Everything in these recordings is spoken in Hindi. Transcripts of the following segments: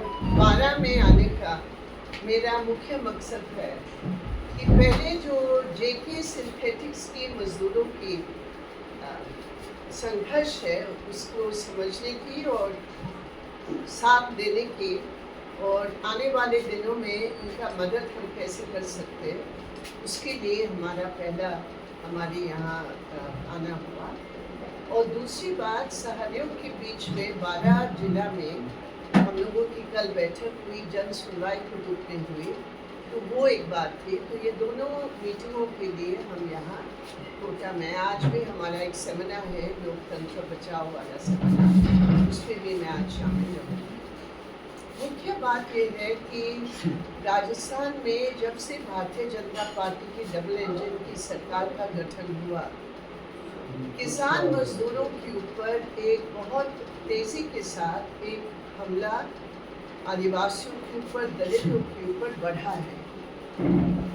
और 12 में आने का मेरा मुख्य मकसद है कि पहले जो जेके सिंथेटिक्स के मजदूरों की संघर्ष है उसको समझने की और साथ देने की, और आने वाले दिनों में उनका मदद हम कैसे कर सकते हैं, उसके लिए हमारे यहाँ आना हुआ। और दूसरी बात, सहयोग के बीच में 12 जिला में हम लोगों की कल बैठक हुई, जन सुनवाई के रूप में हुई, तो वो एक बात थी। तो ये दोनों मीटिंगों के लिए हम यहाँ कोटा में, आज भी हमारा एक सेमिनार है लोकतंत्र बचाओ वाला सेमिनार, उसमें भी मैं आज शामिल रहूँगी। मुख्य बात ये है कि राजस्थान में जब से भारतीय जनता पार्टी की डबल इंजन की सरकार का गठन हुआ, किसान मजदूरों के ऊपर एक बहुत तेजी के साथ एक हमला आदिवासियों के ऊपर, दलितों के ऊपर बढ़ा है।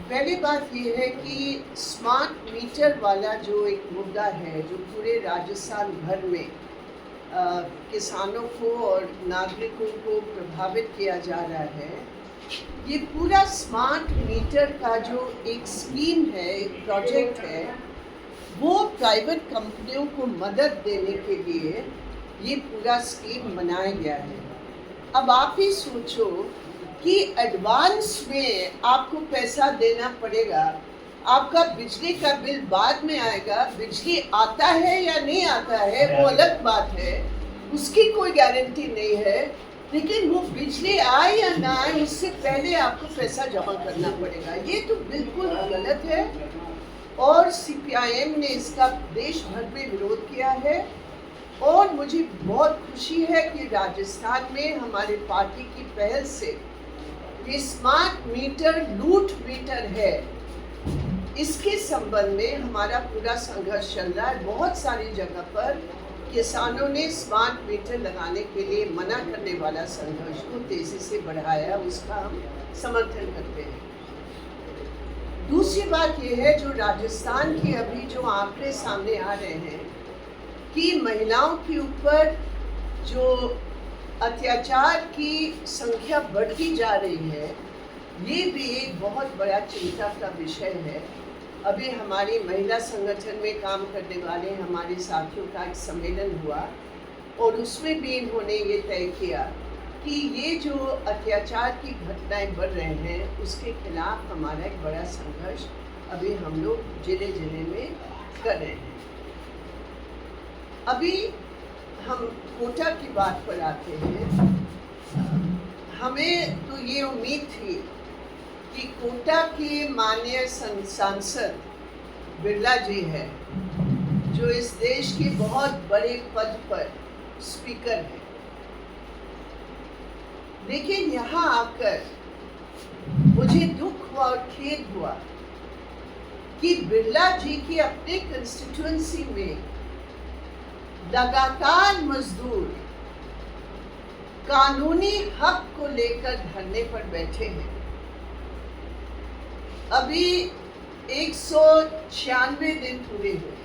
पहली बात यह है कि स्मार्ट मीटर वाला जो एक मुद्दा है, जो पूरे राजस्थान भर में किसानों को और नागरिकों को प्रभावित किया जा रहा है, ये पूरा स्मार्ट मीटर का जो एक स्कीम है, एक प्रोजेक्ट है, वो प्राइवेट कंपनियों को मदद देने के लिए ये पूरा स्कीम बनाया गया है। अब आप ही सोचो कि एडवांस में आपको पैसा देना पड़ेगा, आपका बिजली का बिल बाद में आएगा, बिजली आता है या नहीं आता है वो अलग बात है, उसकी कोई गारंटी नहीं है, लेकिन वो बिजली आए या ना आए उससे पहले आपको पैसा जमा करना पड़ेगा। ये तो बिल्कुल गलत है और सीपीआईएम ने इसका देश भर में विरोध किया है। और मुझे बहुत खुशी है कि राजस्थान में हमारे पार्टी की पहल से ये स्मार्ट मीटर लूट मीटर है, इसके संबंध में हमारा पूरा संघर्ष चल रहा है। बहुत सारी जगह पर किसानों ने स्मार्ट मीटर लगाने के लिए मना करने वाला संघर्ष को तेजी से बढ़ाया, उसका हम समर्थन करते हैं। दूसरी बात यह है, जो राजस्थान के अभी जो आंकड़े सामने आ रहे हैं कि महिलाओं के ऊपर जो अत्याचार की संख्या बढ़ती जा रही है, ये भी एक बहुत बड़ा चिंता का विषय है। अभी हमारी महिला संगठन में काम करने वाले हमारे साथियों का एक सम्मेलन हुआ और उसमें भी इन्होंने ये तय किया कि ये जो अत्याचार की घटनाएं बढ़ रहे हैं उसके खिलाफ हमारा एक बड़ा संघर्ष अभी हम लोग जिले जिले में कर रहे हैं। अभी हम कोटा की बात पर आते हैं। हमें तो ये उम्मीद थी कि कोटा के माननीय सांसद बिरला जी है, जो इस देश के बहुत बड़े पद पर स्पीकर है, लेकिन यहाँ आकर मुझे दुख हुआ और खेद हुआ कि बिरला जी की अपने कंस्टिट्यूएंसी में लगातार मजदूर कानूनी हक को लेकर धरने पर बैठे हैं। अभी 196 दिन पूरे हुए,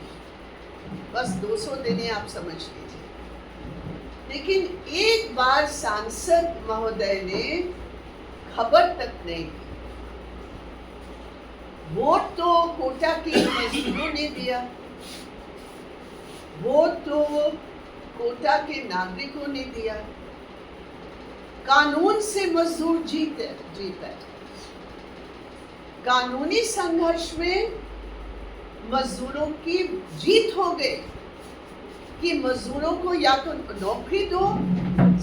बस 200 दिन आप समझ लीजिए, लेकिन एक बार सांसद महोदय ने खबर तक नहीं दी। वोट तो कोटा के मजदूरों ने दिया, वोट तो कोटा के नागरिकों ने दिया, कानून से मजदूर जीता। कानूनी संघर्ष में मजदूरों की जीत हो गई कि मजदूरों को या तो नौकरी दो,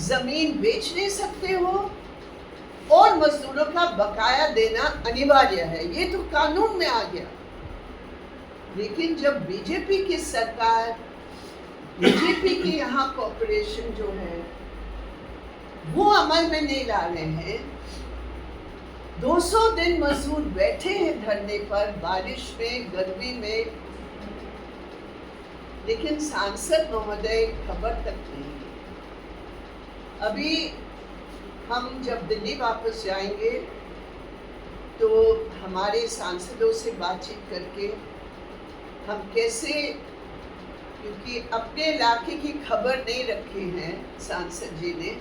जमीन बेच नहीं सकते हो और मजदूरों का बकाया देना अनिवार्य है, ये तो कानून में आ गया। लेकिन जब बीजेपी की सरकार, बीजेपी के यहाँ कॉर्पोरेशन जो है वो अमल में नहीं ला रहे हैं, 200 दिन मजदूर बैठे हैं धरने पर, बारिश में, गर्मी में, लेकिन सांसद महोदय खबर तक नहीं। अभी हम जब दिल्ली वापस जाएंगे तो हमारे सांसदों से बातचीत करके हम कैसे, क्योंकि अपने इलाके की खबर नहीं रखी है सांसद जी ने,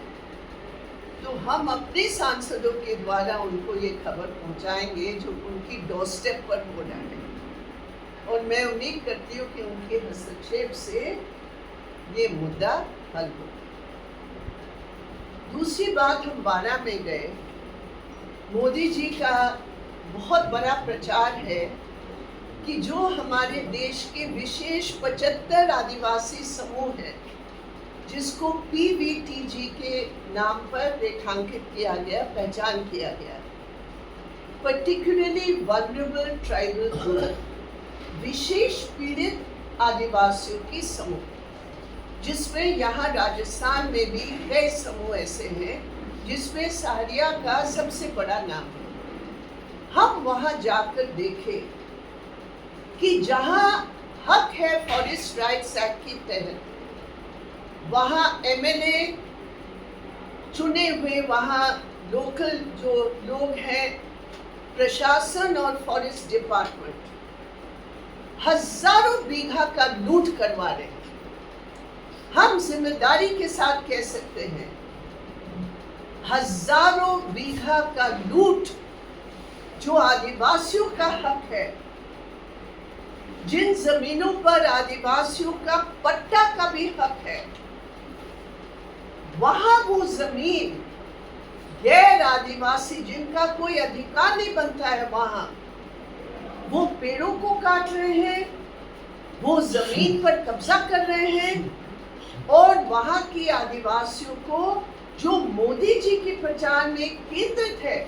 तो हम अपने सांसदों के द्वारा उनको ये खबर पहुंचाएंगे जो उनकी डोरस्टेप पर हो रहा है, और मैं उम्मीद करती हूँ कि उनके हस्तक्षेप से ये मुद्दा हल हो। दूसरी बात, हम बारां में गए। मोदी जी का बहुत बड़ा प्रचार है कि जो हमारे देश के विशेष 75 आदिवासी समूह हैं, जिसको PVTG के नाम पर रेखांकित किया गया, पहचान किया गया, पर्टिकुलरली वल्नरेबल ट्राइबल ग्रुप, विशेष पीड़ित आदिवासियों की समूह, जिसमें यहाँ राजस्थान में भी कई समूह ऐसे हैं जिसमें सहरिया का सबसे बड़ा नाम है। हम वहाँ जाकर देखें कि जहाँ हक है फॉरेस्ट राइट्स एक्ट के तहत, वहाँ MLA चुने हुए, वहाँ लोकल जो लोग हैं, प्रशासन और फॉरेस्ट डिपार्टमेंट हजारों बीघा का लूट करवा रहे हैं। हम जिम्मेदारी के साथ कह सकते हैं, हजारों बीघा का लूट जो आदिवासियों का हक है, जिन जमीनों पर आदिवासियों का पट्टा का भी हक है, वहां वो जमीन गैर आदिवासी जिनका कोई अधिकार नहीं बनता है, वहां वो पेड़ों को काट रहे हैं, वो जमीन पर कब्जा कर रहे हैं, और वहां की आदिवासियों को जो मोदी जी की पहचान में केंद्रित है,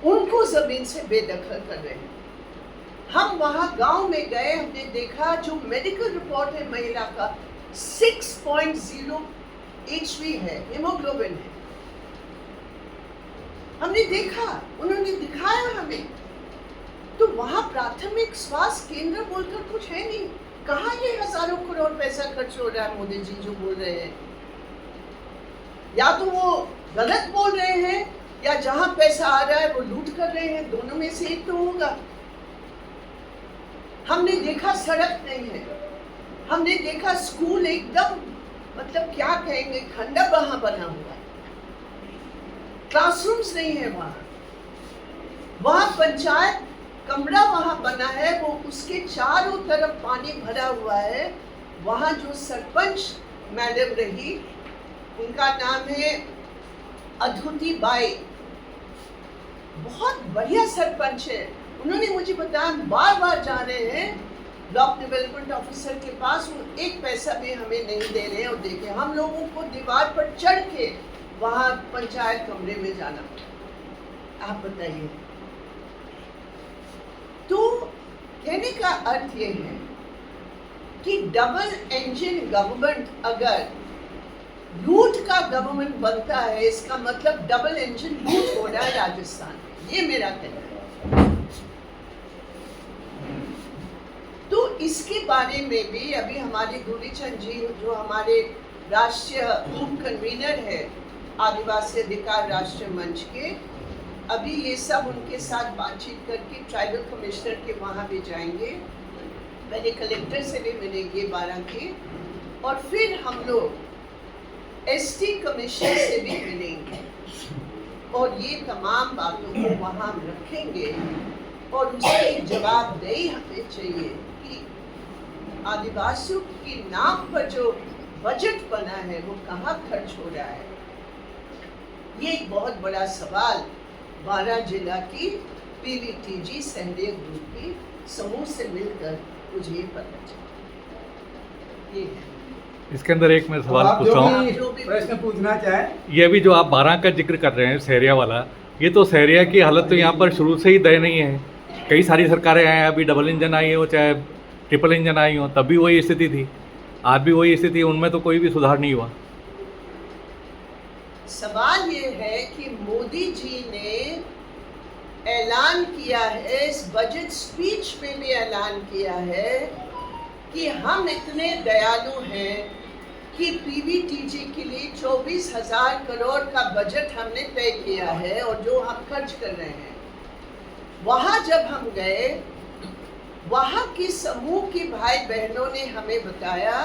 उनको जमीन से बेदखल कर रहे हैं। हम वहां गांव में गए, हमने देखा जो मेडिकल रिपोर्ट है महिला का 6.0 HB है, हीमोग्लोबिन है। हमने देखा, उन्होंने दिखाया हमें। तो वहां प्राथमिक स्वास्थ्य केंद्र बोलकर कुछ है नहीं। कहाँ ये हजारों करोड़ पैसा खर्च हो रहा है? मोदी जी जो बोल रहे हैं, या तो वो गलत बोल रहे हैं, या जहां पैसा आ रहा है वो लूट कर रहे हैं। दोनों में से एक तो होगा। हमने देखा सड़क नहीं है, हमने देखा स्कूल एकदम, मतलब क्या कहेंगे, खंडर वहां बना हुआ है, क्लासरूम्स नहीं है वहां पंचायत कमरा वहां बना है, वो उसके चारों तरफ पानी भरा हुआ है। वहां जो सरपंच मैडम रही, उनका नाम है अद्भुती बाई, बहुत बढ़िया सरपंच है। उन्होंने मुझे बताया, बार बार जा रहे हैं ब्लॉक डेवलपमेंट ऑफिसर के पास, वो एक पैसा भी हमें नहीं दे रहे हैं। और देखे हम लोगों को दीवार पर चढ़ के वहां पंचायत कमरे में जाना। आप बताइए। तो कहने का अर्थ ये है कि डबल इंजन गवर्नमेंट अगर लूट का गवर्नमेंट बनता है, इसका मतलब डबल इंजन लूट हो रहा है राजस्थान में। ये मेरा कहना है। तो इसके बारे में भी अभी हमारे दूरीचंद जी, जो हमारे राष्ट्रीय उप कन्वीनर है आदिवासी अधिकार राष्ट्रीय मंच के, अभी ये सब उनके साथ बातचीत करके ट्राइबल कमिश्नर के वहाँ भी जाएंगे, पहले कलेक्टर से भी मिलेंगे बारां के, और फिर हम लोग ST कमिश्नर से भी मिलेंगे, और ये तमाम बातों को वहाँ रखेंगे। और उसकी जवाबदेही हमें चाहिए कि आदिवासियों के नाम पर जो बजट बना है वो कहाँ खर्च हो रहा है। ये एक बहुत बड़ा सवाल बारां जिला की PVTG सहरिया ग्रुप की समूह से मिलकर मुझे पता चला। ये इसके अंदर एक मैं सवाल पूछ रहा हूँ, प्रश्न पूछना चाहे। ये भी जो आप बारां का जिक्र कर रहे हैं सहरिया वाला, ये तो सहरिया की हालत तो यहाँ पर शुरू से ही दयनीय है। कई सारी सरकारें आई, अभी डबल इंजन आई हो चाहे ट्रिपल इंजन आई हो, तब भी वही स्थिति थी, आज भी वही स्थिति, उनमें तो कोई भी सुधार नहीं हुआ। सवाल ये है कि मोदी जी ने ऐलान किया है, इस बजट स्पीच में भी ऐलान किया है कि हम इतने दयालु हैं कि PVTG के लिए 24,000 करोड़ का बजट हमने तय किया है और जो हम खर्च कर रहे हैं। वहाँ जब हम गए, वहाँ के समूह के भाई बहनों ने हमें बताया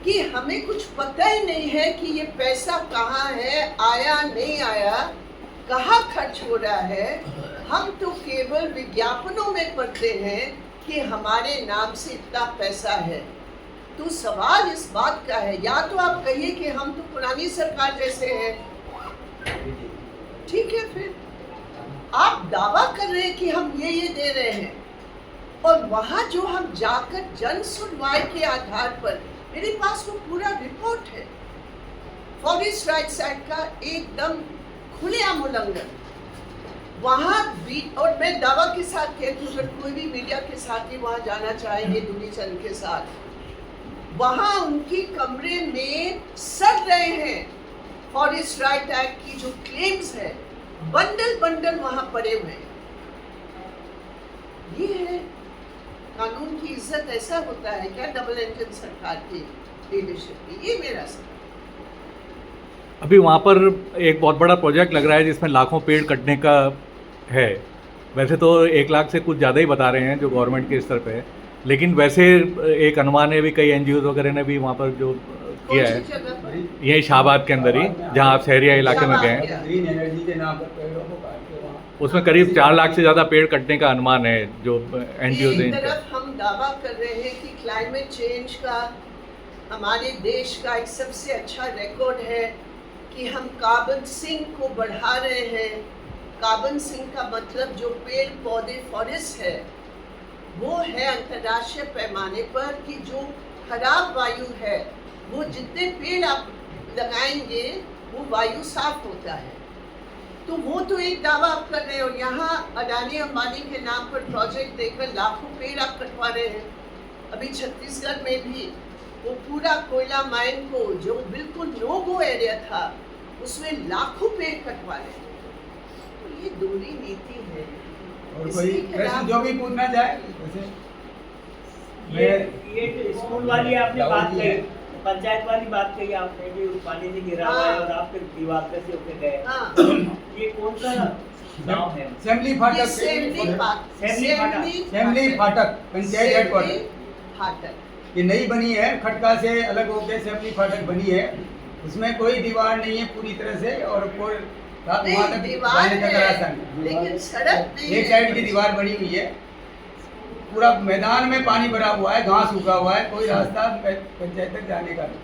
कि हमें कुछ पता ही नहीं है कि ये पैसा कहाँ है, आया नहीं आया, कहाँ खर्च हो रहा है। हम तो केवल विज्ञापनों में पढ़ते हैं कि हमारे नाम से इतना पैसा है। तो सवाल इस बात का है, या तो आप कहिए कि हम तो पुरानी सरकार जैसे हैं, ठीक है, फिर आप दावा कर रहे हैं कि हम ये दे रहे हैं, और वहां जो हम जाकर जन सुनवाई के आधार पर, मेरे पास वो पूरा रिपोर्ट है, फॉरेस्ट राइट्स एक्ट का एकदम खुलेआम उल्लंघन वहां भी। और मैं दावा के साथ कहती हूँ, अगर कोई भी मीडिया के साथ ही वहां जाना चाहेंगे दुनीचंद के साथ, वहां उनकी कमरे में सड़ रहे हैं फॉरेस्ट राइट एक्ट की जो क्लेम्स है, बंडल बंडल वहां पड़े हुए हैं। ये है कानून की इज्जत, ऐसा होता है क्या डबल इंजन सरकार की लीडरशिप की? ये मेरा सवाल। अभी वहाँ पर एक बहुत बड़ा प्रोजेक्ट लग रहा है जिसमें लाखों पेड़ कटने का है। वैसे तो 1 लाख से कुछ ज़्यादा ही बता रहे हैं जो गवर्नमेंट के स्तर पे है, लेकिन वैसे एक अनुमान है भी, कई एनजीओ वगैरह ने भी वहाँ पर जो किया है, यही शाहबाद के अंदर ही, जहाँ आप शहरिया इलाके में गए हैं, ग्रीन एनर्जी के नाम पर पेड़ों को काट के वहाँ उसमें करीब 4 लाख से ज़्यादा पेड़ कटने का अनुमान है जो एनजीओ एक तरफ हम दावा कर रहे हैं कि क्लाइमेट चेंज का हमारे देश का एक सबसे अच्छा रिकॉर्ड है कि हम कार्बन सिंक को बढ़ा रहे हैं। कार्बन सिंक का मतलब जो पेड़ पौधे फॉरेस्ट है, वो है अंतर्राष्ट्रीय पैमाने पर कि जो खराब वायु है, वो जितने पेड़ आप लगाएंगे वो वायु साफ होता है। तो वो तो एक दावा आप कर रहे हो, यहाँ अडानी अंबानी के नाम पर प्रोजेक्ट देकर लाखों पेड़ आप कटवा रहे हैं। अभी छत्तीसगढ़ में भी वो पूरा कोयला माइन को, जो बिल्कुल नो गो एरिया था, उसमें लाखों पेड़ कटवा रहे हैं। तो ये दोहरी नीति है। और इसके कोई खिलाफ- प्रश्न जो भी पूछना चाहे जैसे ये जो स्कूल वाली आपने बात कही, पंचायत वाली बात कही आपने, कि पानी से गिरा हुआ है और आप फिर दीवार पे से होके गए, हाँ, ये कौन सा गाँव है? असेंबली ये फाटक असेंबली फाटक पंचायत हेडक्वार्टर फाटक ये नई बनी है, खटका से अलग होकर असेंबली फाटक बनी है। उसमें कोई दीवार नहीं है पूरी तरह से, और कोई वहाँ नहीं, तक दीवार जाने का है, रास्ता नहीं। लेकिन सड़क नहीं एक है। साइड की दीवार बनी हुई है, पूरा मैदान में पानी भरा हुआ है, घास उगा हुआ है, कोई रास्ता पंचायत तक जाने का नहीं।